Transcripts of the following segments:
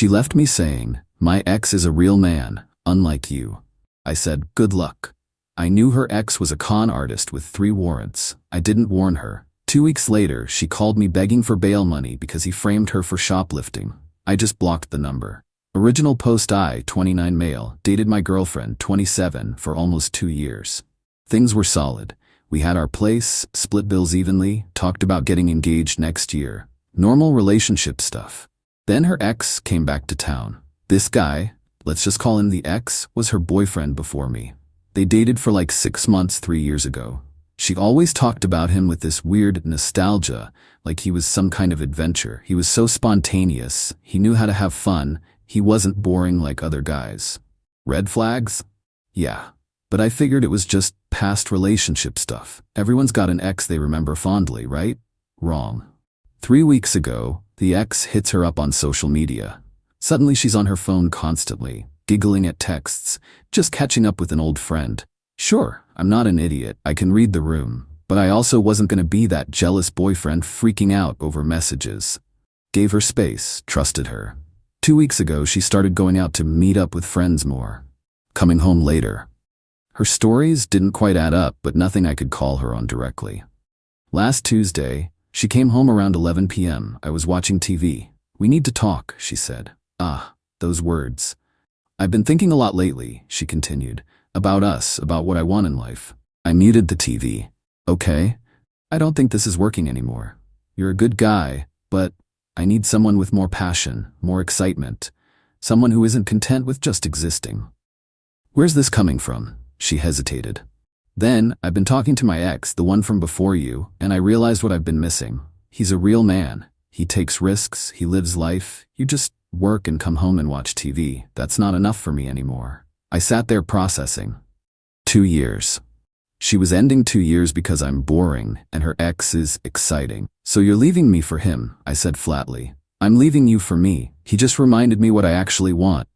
She left me saying, "My ex is a real man, unlike you." I said, "Good luck." I knew her ex was a con artist with 3 warrants. I didn't warn her. 2 weeks later, she called me begging for bail money because he framed her for shoplifting. I just blocked the number. Original post: I, 29 male, dated my girlfriend, 27, for almost 2 years. Things were solid. We had our place, split bills evenly, talked about getting engaged next year. Normal relationship stuff. Then her ex came back to town. This guy, let's just call him the ex, was her boyfriend before me. They dated for like 6 months 3 years ago. She always talked about him with this weird nostalgia, like he was some kind of adventure. He was so spontaneous, he knew how to have fun, he wasn't boring like other guys. Red flags? Yeah. But I figured it was just past relationship stuff. Everyone's got an ex they remember fondly, right? Wrong. 3 weeks ago, the ex hits her up on social media. Suddenly she's on her phone constantly, giggling at texts, just catching up with an old friend. Sure, I'm not an idiot, I can read the room, but I also wasn't gonna be that jealous boyfriend freaking out over messages. Gave her space, trusted her. 2 weeks ago, she started going out to meet up with friends more. Coming home later. Her stories didn't quite add up, but nothing I could call her on directly. Last Tuesday, she came home around 11 p.m. I was watching TV. "We need to talk," she said. Ah, those words. "I've been thinking a lot lately," she continued, "about us, about what I want in life." I muted the TV. "Okay, I don't think this is working anymore. You're a good guy, but I need someone with more passion, more excitement, someone who isn't content with just existing." "Where's this coming from?" She hesitated. "Then, I've been talking to my ex, the one from before you, and I realized what I've been missing. He's a real man. He takes risks, he lives life. You just work and come home and watch TV. That's not enough for me anymore." I sat there processing. 2 years. She was ending 2 years because I'm boring, and her ex is exciting. "So you're leaving me for him," I said flatly. "I'm leaving you for me. He just reminded me what I actually want."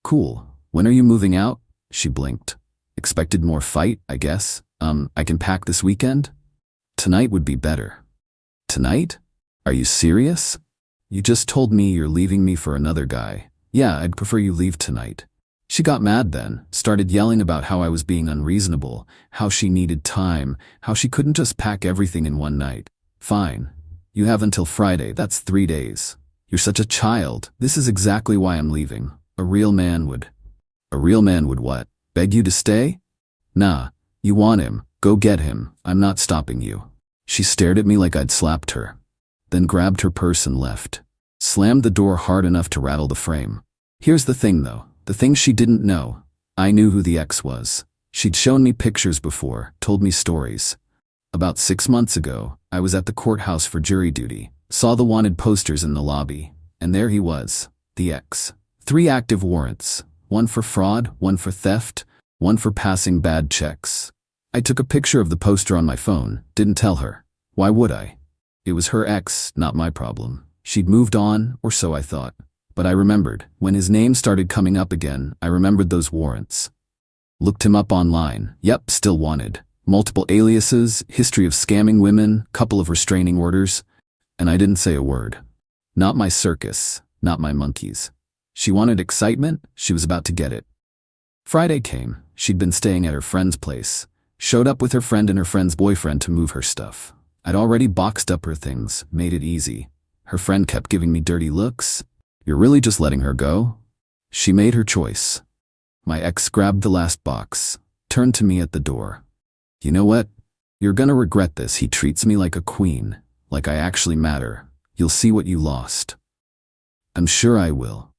"Cool. When are you moving out?" She blinked. "Expected more fight, I guess. I can pack this weekend?" "Tonight would be better." "Tonight? Are you serious? You just told me you're leaving me for another guy. Yeah, I'd prefer you leave tonight." She got mad then, started yelling about how I was being unreasonable, how she needed time, how she couldn't just pack everything in one night. "Fine. You have until Friday, that's 3 days. You're such a child. This is exactly why I'm leaving. A real man would." "A real man would what? Beg you to stay?" "Nah, you want him, go get him. I'm not stopping you." She stared at me like I'd slapped her. Then grabbed her purse and left. Slammed the door hard enough to rattle the frame. Here's the thing though, the thing she didn't know. I knew who the ex was. She'd shown me pictures before, told me stories. About 6 months ago, I was at the courthouse for jury duty, saw the wanted posters in the lobby, and there he was, the ex. 3 active warrants. 1 for fraud, 1 for theft, 1 for passing bad checks. I took a picture of the poster on my phone, didn't tell her. Why would I? It was her ex, not my problem. She'd moved on, or so I thought. But I remembered, when his name started coming up again, I remembered those warrants. Looked him up online. Yep, still wanted. Multiple aliases, history of scamming women, couple of restraining orders. And I didn't say a word. Not my circus, not my monkeys. She wanted excitement, she was about to get it. Friday came. She'd been staying at her friend's place. Showed up with her friend and her friend's boyfriend to move her stuff. I'd already boxed up her things, made it easy. Her friend kept giving me dirty looks. "You're really just letting her go?" She made her choice. My ex grabbed the last box, turned to me at the door. "You know what? You're gonna regret this. He treats me like a queen, like I actually matter. You'll see what you lost." "I'm sure I will."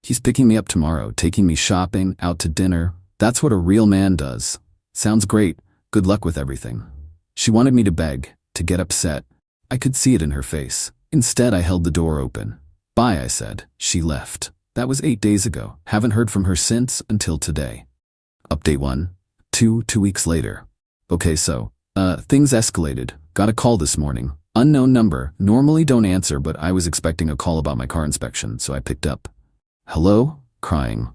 "He's picking me up tomorrow, taking me shopping, out to dinner. That's what a real man does." "Sounds great. Good luck with everything." She wanted me to beg, to get upset. I could see it in her face. Instead, I held the door open. "Bye," I said. She left. That was 8 days ago. Haven't heard from her since until today. Update 1. 2 weeks later. Okay, so, things escalated. Got a call this morning. Unknown number. Normally don't answer, but I was expecting a call about my car inspection, so I picked up. "Hello?" Crying.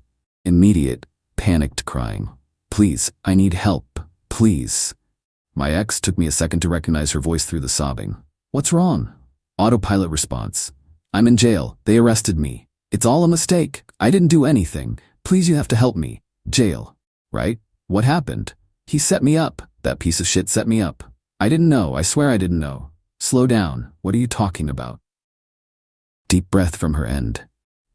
Immediate, panicked crying. "Please, I need help. Please." My ex took me a second to recognize her voice through the sobbing. "What's wrong?" Autopilot response. I'm in jail. They arrested me. It's all a mistake. I didn't do anything. Please, you have to help me. Jail. Right? What happened? He set me up. That piece of shit set me up. I didn't know. I swear I didn't know. Slow down. What are you talking about? Deep breath from her end.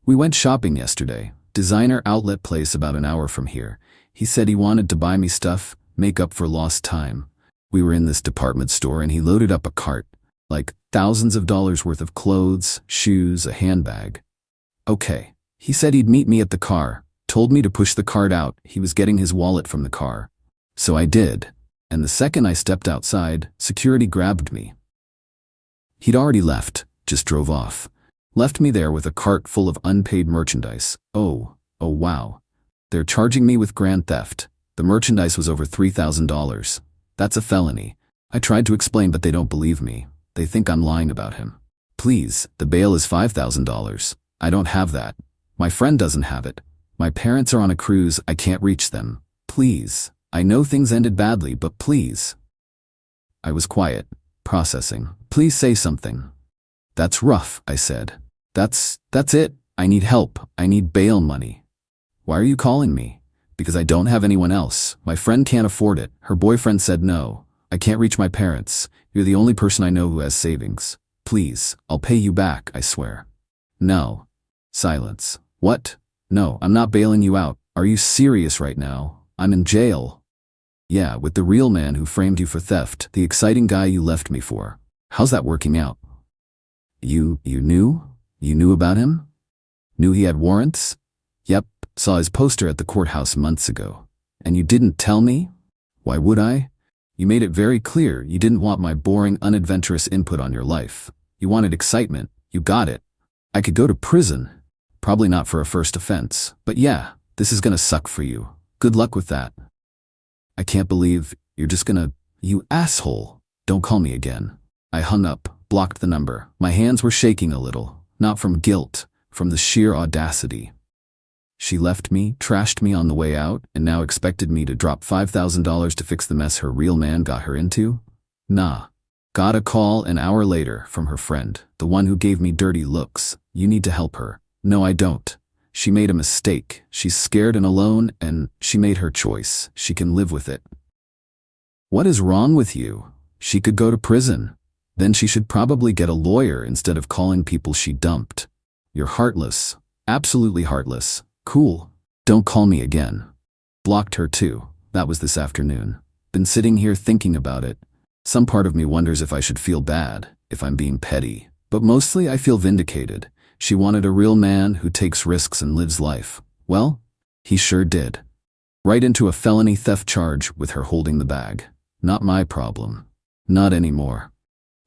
We went shopping yesterday. Designer outlet place about an hour from here. He said he wanted to buy me stuff, make up for lost time. We were in this department store and he loaded up a cart. Like thousands of dollars worth of clothes, shoes, a handbag. Okay. He said he'd meet me at the car. Told me to push the cart out. He was getting his wallet from the car. So I did. And the second I stepped outside, security grabbed me. He'd already left, just drove off. Left me there with a cart full of unpaid merchandise. Oh wow. They're charging me with grand theft. The merchandise was over $3,000. That's a felony. I tried to explain, but they don't believe me. They think I'm lying about him. Please, the bail is $5,000. I don't have that. My friend doesn't have it. My parents are on a cruise. I can't reach them. Please. I know things ended badly, but please. I was quiet, processing. Please say something. That's rough, I said. That's it. I need help. I need bail money. Why are you calling me? Because I don't have anyone else. My friend can't afford it. Her boyfriend said no. I can't reach my parents. You're the only person I know who has savings. Please, I'll pay you back, I swear. No. Silence. What? No, I'm not bailing you out. Are you serious right now? I'm in jail. Yeah, with the real man who framed you for theft, the exciting guy you left me for. How's that working out? You knew? You knew about him? Knew he had warrants? Yep, saw his poster at the courthouse months ago. And you didn't tell me? Why would I? You made it very clear you didn't want my boring, unadventurous input on your life. You wanted excitement. You got it. I could go to prison. Probably not for a first offense. But yeah, this is gonna suck for you. Good luck with that. I can't believe you're just gonna... You asshole. Don't call me again. I hung up, blocked the number. My hands were shaking a little. Not from guilt, from the sheer audacity. She left me, trashed me on the way out, and now expected me to drop $5,000 to fix the mess her real man got her into? Nah. Got a call an hour later from her friend, the one who gave me dirty looks. You need to help her. No, I don't. She made a mistake. She's scared and alone, and she made her choice. She can live with it. What is wrong with you? She could go to prison. Then she should probably get a lawyer instead of calling people she dumped. You're heartless. Absolutely heartless. Cool. Don't call me again. Blocked her too. That was this afternoon. Been sitting here thinking about it. Some part of me wonders if I should feel bad, if I'm being petty. But mostly I feel vindicated. She wanted a real man who takes risks and lives life. Well, he sure did. Right into a felony theft charge with her holding the bag. Not my problem. Not anymore.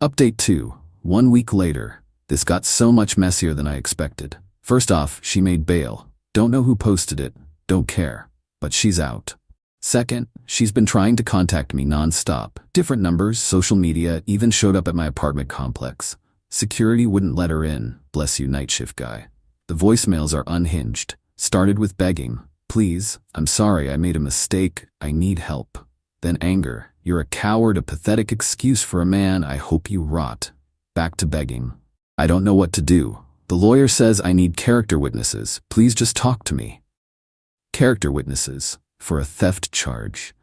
Update 2. 1 week later. This got so much messier than I expected. First off, she made bail. Don't know who posted it. Don't care. But she's out. Second, she's been trying to contact me non-stop. Different numbers, social media, even showed up at my apartment complex. Security wouldn't let her in. Bless you, night shift guy. The voicemails are unhinged. Started with begging. Please, I'm sorry, I made a mistake. I need help. Then anger. You're a coward, a pathetic excuse for a man. I hope you rot. Back to begging. I don't know what to do. The lawyer says I need character witnesses. Please just talk to me. Character witnesses for a theft charge.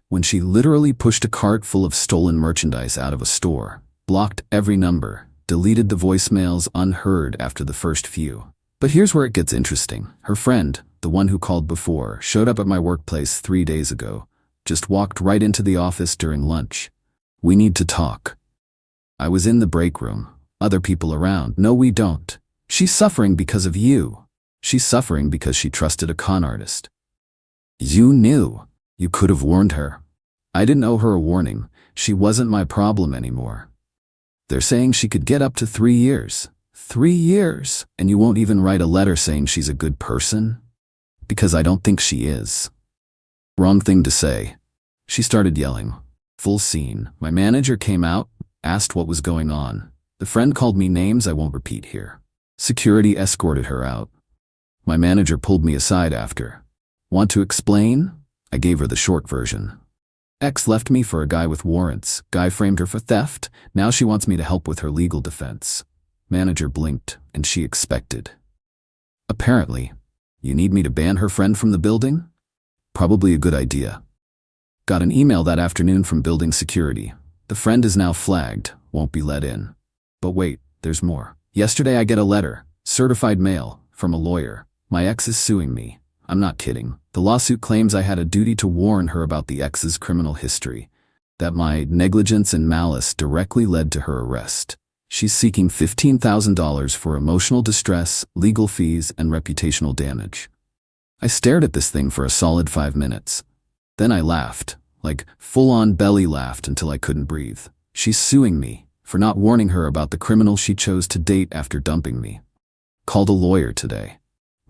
When she literally pushed a cart full of stolen merchandise out of a store, blocked every number, deleted the voicemails unheard after the first few. But here's where it gets interesting. Her friend, the one who called before, showed up at my workplace 3 days ago. Just walked right into the office during lunch. We need to talk. I was in the break room. Other people around. No, we don't. She's suffering because of you. She's suffering because she trusted a con artist. You knew. You could have warned her. I didn't owe her a warning. She wasn't my problem anymore. They're saying she could get up to 3 years. 3 years? And you won't even write a letter saying she's a good person? Because I don't think she is. Wrong thing to say. She started yelling. Full scene. My manager came out, asked what was going on. The friend called me names I won't repeat here. Security escorted her out. My manager pulled me aside after. Want to explain? I gave her the short version. Ex left me for a guy with warrants. Guy framed her for theft. Now she wants me to help with her legal defense. Manager blinked, and she expected. Apparently. You need me to ban her friend from the building? Probably a good idea. Got an email that afternoon from building security. The friend is now flagged, won't be let in. But wait, there's more. Yesterday I get a letter, certified mail, from a lawyer. My ex is suing me. I'm not kidding. The lawsuit claims I had a duty to warn her about the ex's criminal history, that my negligence and malice directly led to her arrest. She's seeking $15,000 for emotional distress, legal fees, and reputational damage. I stared at this thing for a solid 5 minutes. Then I laughed, like full-on belly laughed until I couldn't breathe. She's suing me for not warning her about the criminal she chose to date after dumping me. Called a lawyer today.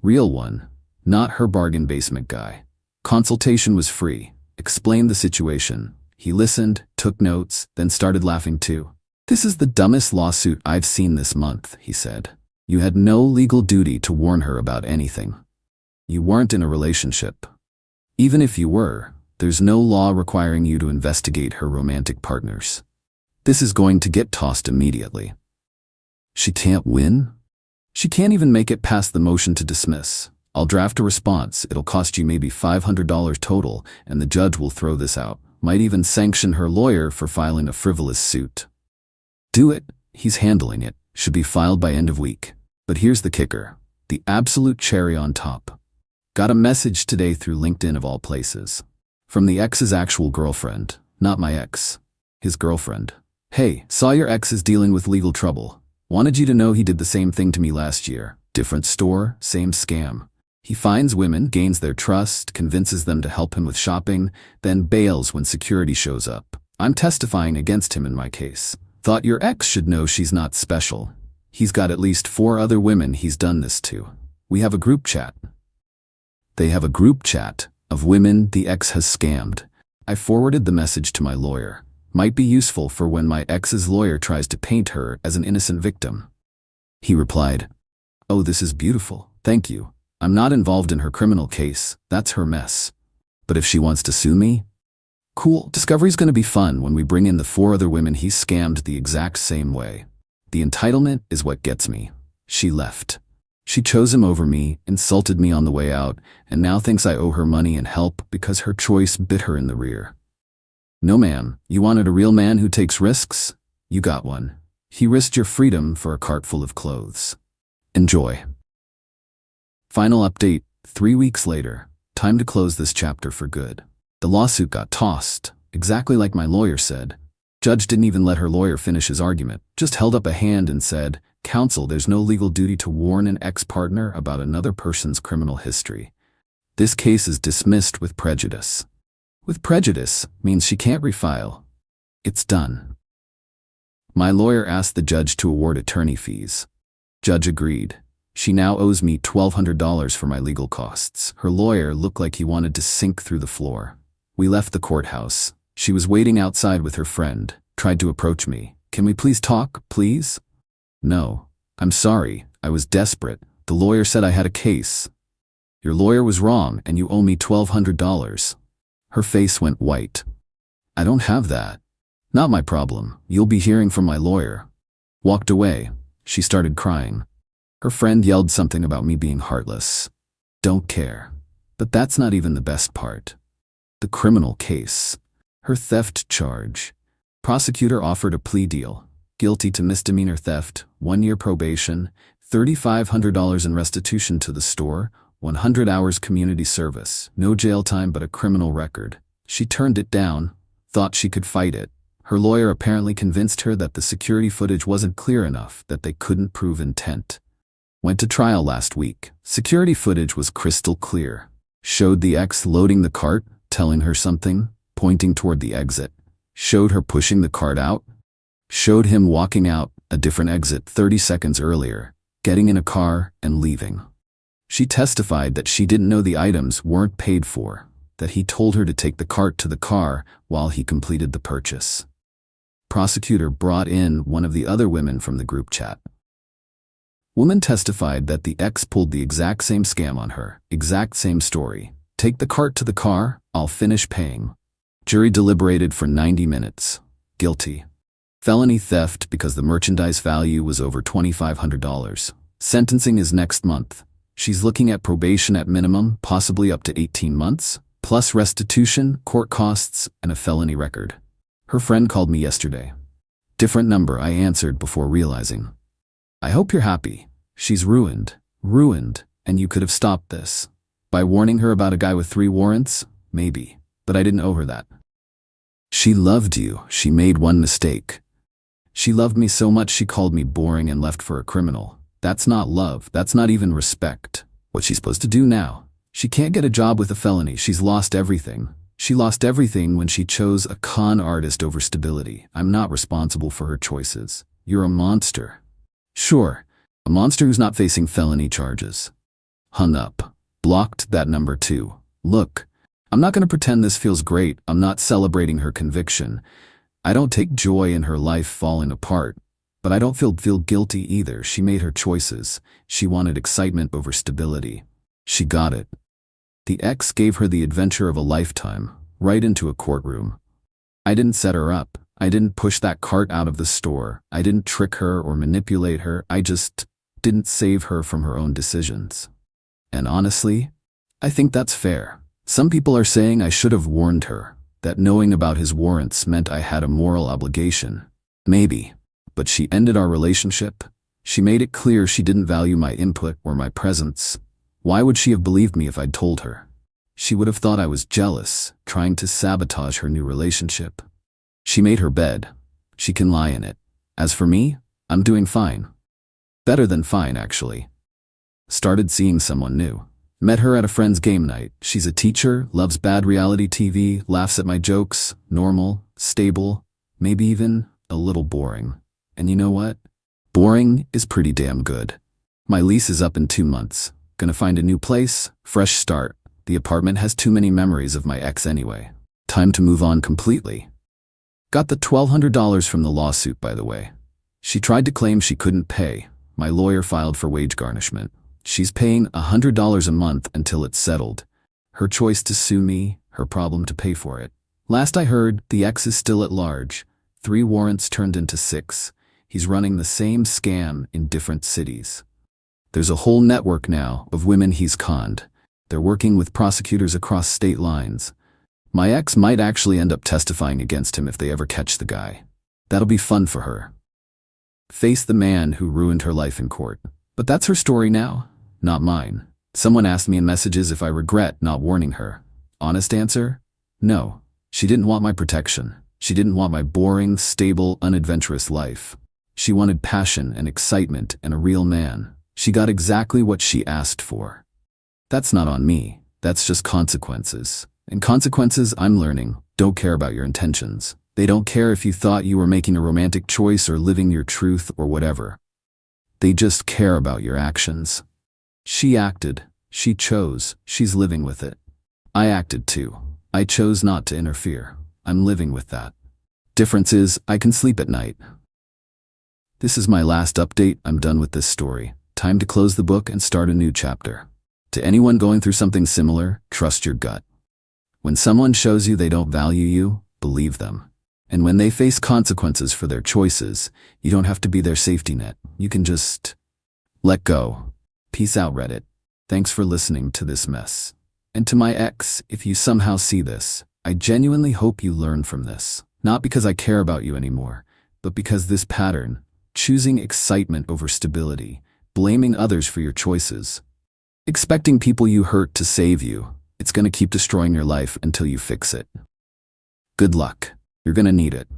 Real one, not her bargain basement guy. Consultation was free. Explained the situation. He listened, took notes, then started laughing too. This is the dumbest lawsuit I've seen this month, he said. You had no legal duty to warn her about anything. You weren't in a relationship. Even if you were, there's no law requiring you to investigate her romantic partners. This is going to get tossed immediately. She can't win? She can't even make it past the motion to dismiss. I'll draft a response. It'll cost you maybe $500 total, and the judge will throw this out. Might even sanction her lawyer for filing a frivolous suit. Do it. He's handling it. Should be filed by end of week. But here's the kicker. The absolute cherry on top. Got a message today through LinkedIn of all places. From the ex's actual girlfriend, not my ex. His girlfriend. Hey, saw your ex is dealing with legal trouble. Wanted you to know he did the same thing to me last year. Different store, same scam. He finds women, gains their trust, convinces them to help him with shopping, then bails when security shows up. I'm testifying against him in my case. Thought your ex should know she's not special. He's got at least 4 other women he's done this to. We have a group chat. They have a group chat of women the ex has scammed. I forwarded the message to my lawyer. Might be useful for when my ex's lawyer tries to paint her as an innocent victim. He replied, "Oh, this is beautiful. Thank you. I'm not involved in her criminal case. That's her mess. But if she wants to sue me, cool. Discovery's gonna be fun when we bring in the 4 other women he scammed the exact same way. The entitlement is what gets me." She left. She chose him over me, insulted me on the way out, and now thinks I owe her money and help because her choice bit her in the rear. No ma'am, you wanted a real man who takes risks? You got one. He risked your freedom for a cart full of clothes. Enjoy. Final update, 3 weeks later. Time to close this chapter for good. The lawsuit got tossed, exactly like my lawyer said. Judge didn't even let her lawyer finish his argument, just held up a hand and said, "Counsel, there's no legal duty to warn an ex-partner about another person's criminal history. This case is dismissed with prejudice." With prejudice means she can't refile. It's done. My lawyer asked the judge to award attorney fees. Judge agreed. She now owes me $1,200 for my legal costs. Her lawyer looked like he wanted to sink through the floor. We left the courthouse. She was waiting outside with her friend, tried to approach me. "Can we please talk, please?" "No. I'm sorry. I was desperate. The lawyer said I had a case." "Your lawyer was wrong and you owe me $1,200. Her face went white. "I don't have that." "Not my problem. You'll be hearing from my lawyer." Walked away. She started crying. Her friend yelled something about me being heartless. Don't care. But that's not even the best part. The criminal case. Her theft charge. Prosecutor offered a plea deal. Guilty to misdemeanor theft, 1 year probation, $3,500 in restitution to the store, 100 hours community service, no jail time but a criminal record. She turned it down, thought she could fight it. Her lawyer apparently convinced her that the security footage wasn't clear enough, that they couldn't prove intent. Went to trial last week. Security footage was crystal clear. Showed the ex loading the cart, telling her something, pointing toward the exit. Showed her pushing the cart out. Showed him walking out a different exit 30 seconds earlier, getting in a car and leaving. She testified that she didn't know the items weren't paid for, that he told her to take the cart to the car while he completed the purchase. Prosecutor brought in one of the other women from the group chat. Woman testified that the ex pulled the exact same scam on her, exact same story. "Take the cart to the car, I'll finish paying." Jury deliberated for 90 minutes. Guilty. Felony theft because the merchandise value was over $2,500. Sentencing is next month. She's looking at probation at minimum, possibly up to 18 months, plus restitution, court costs, and a felony record. Her friend called me yesterday. Different number, I answered before realizing. I hope you're happy. She's ruined, and you could have stopped this. By warning her about a guy with 3 warrants? Maybe, but I didn't owe her that. She loved you, she made one mistake. She loved me so much she called me boring and left for a criminal. That's not love, that's not even respect. What's she supposed to do now? She can't get a job with a felony, she's lost everything. She lost everything when she chose a con artist over stability. I'm not responsible for her choices. You're a monster. Sure, a monster who's not facing felony charges. Hung up. Blocked that number too. Look, I'm not going to pretend this feels great. I'm not celebrating her conviction. I don't take joy in her life falling apart. But I don't feel guilty either. She made her choices. She wanted excitement over stability. She got it. The ex gave her the adventure of a lifetime, right into a courtroom. I didn't set her up. I didn't push that cart out of the store. I didn't trick her or manipulate her. I just didn't save her from her own decisions. And honestly, I think that's fair. Some people are saying I should have warned her, that knowing about his warrants meant I had a moral obligation. Maybe. But she ended our relationship. She made it clear she didn't value my input or my presence. Why would she have believed me if I'd told her? She would have thought I was jealous, trying to sabotage her new relationship. She made her bed. She can lie in it. As for me, I'm doing fine. Better than fine, actually. Started seeing someone new. Met her at a friend's game night. She's a teacher, loves bad reality TV, laughs at my jokes, normal, stable, maybe even a little boring. And you know what? Boring is pretty damn good. My lease is up in 2 months. Gonna find a new place, fresh start. The apartment has too many memories of my ex anyway. Time to move on completely. Got the $1,200 from the lawsuit, by the way. She tried to claim she couldn't pay. My lawyer filed for wage garnishment. She's paying $100 a month until it's settled. Her choice to sue me, her problem to pay for it. Last I heard, the ex is still at large. 3 warrants turned into 6. He's running the same scam in different cities. There's a whole network now of women he's conned. They're working with prosecutors across state lines. My ex might actually end up testifying against him if they ever catch the guy. That'll be fun for her. Face the man who ruined her life in court. But that's her story now, not mine. Someone asked me in messages if I regret not warning her. Honest answer? No. She didn't want my protection. She didn't want my boring, stable, unadventurous life. She wanted passion and excitement and a real man. She got exactly what she asked for. That's not on me. That's just consequences. And consequences, I'm learning, don't care about your intentions. They don't care if you thought you were making a romantic choice or living your truth or whatever. They just care about your actions. She acted. She chose. She's living with it. I acted too. I chose not to interfere. I'm living with that. Difference is, I can sleep at night. This is my last update. I'm done with this story. Time to close the book and start a new chapter. To anyone going through something similar, trust your gut. When someone shows you they don't value you, believe them. And when they face consequences for their choices, you don't have to be their safety net. You can just let go. Peace out, Reddit. Thanks for listening to this mess. And to my ex, if you somehow see this, I genuinely hope you learn from this. Not because I care about you anymore, but because this pattern, choosing excitement over stability, blaming others for your choices, expecting people you hurt to save you, it's going to keep destroying your life until you fix it. Good luck. You're going to need it.